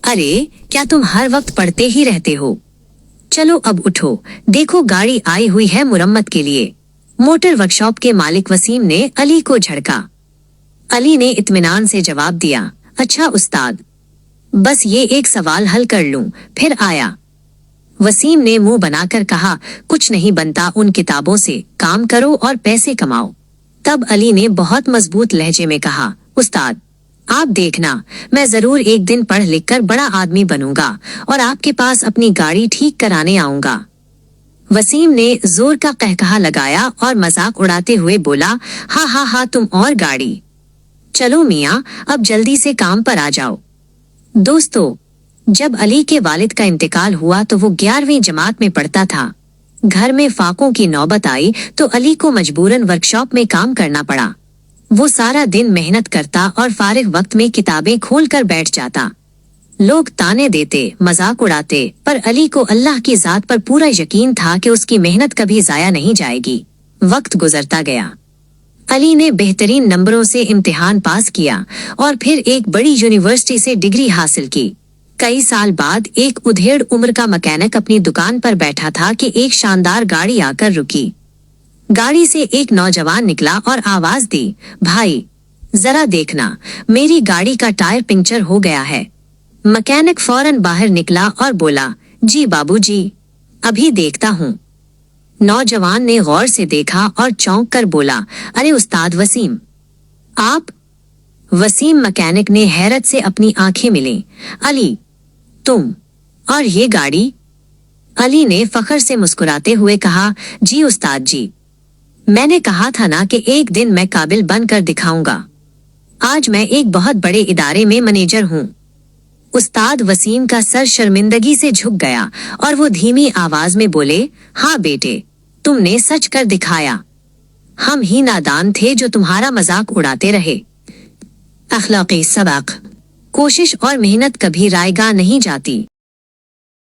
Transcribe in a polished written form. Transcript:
अरे क्या तुम हर वक्त पढ़ते ही रहते हो? चलो अब उठो, देखो गाड़ी आई हुई है मुरम्मत के लिए। मोटर वर्कशॉप के मालिक वसीम ने अली को झड़का। अली ने इत्मीनान से जवाब दिया, अच्छा उस्ताद, बस ये एक सवाल हल कर लूं, फिर आया। वसीम ने मुंह बनाकर कहा, कुछ नहीं बनता उन किताबों से, काम करो और पैसे कमाओ। तब अली ने बहुत मजबूत लहजे में कहा, उस्ताद आप देखना, मैं जरूर एक दिन पढ़ लिख कर बड़ा आदमी बनूंगा और आपके पास अपनी गाड़ी ठीक कराने आऊंगा। वसीम ने जोर का कहकहा लगाया और मजाक उड़ाते हुए बोला, हाँ हाँ हाँ, तुम और गाड़ी। चलो मियाँ, अब जल्दी से काम पर आ जाओ। दोस्तों, जब अली के वालिद का इंतकाल हुआ तो वो 11वीं जमात में पढ़ता था। घर में फाकों की नौबत आई तो अली को मजबूरन वर्कशॉप में काम करना पड़ा। वो सारा दिन मेहनत करता और फारिग वक्त में किताबें खोल कर बैठ जाता। लोग ताने देते, मजाक उड़ाते, पर अली को अल्लाह की जात पर पूरा यकीन था कि उसकी मेहनत कभी जाया नहीं जाएगी। वक्त गुजरता गया। अली ने बेहतरीन नंबरों से इम्तिहान पास किया और फिर एक बड़ी यूनिवर्सिटी से डिग्री हासिल की। कई साल बाद एक उधेड़ उम्र का मैकेनिक अपनी दुकान पर बैठा था कि एक शानदार गाड़ी आकर रुकी। गाड़ी से एक नौजवान निकला और आवाज दी, भाई जरा देखना, मेरी गाड़ी का टायर पंक्चर हो गया है। मैकेनिक फौरन बाहर निकला और बोला, जी बाबूजी, अभी देखता हूँ। नौजवान ने गौर से देखा और चौंक कर बोला, अरे उस्ताद वसीम, आप? वसीम मैकेनिक ने हैरत से अपनी आंखें मिली। अली, तुम और ये गाड़ी? अली ने फख्र से मुस्कुराते हुए कहा, जी उस्ताद जी, मैंने कहा था ना कि एक दिन मैं काबिल बनकर दिखाऊंगा। आज मैं एक बहुत बड़े इदारे में मैनेजर हूँ। उस्ताद वसीम का सर शर्मिंदगी से झुक गया और वो धीमी आवाज में बोले, हाँ बेटे, तुमने सच कर दिखाया। हम ही नादान थे जो तुम्हारा मजाक उड़ाते रहे। अखलाकी सबक, कोशिश और मेहनत कभी रायगा नहीं जाती।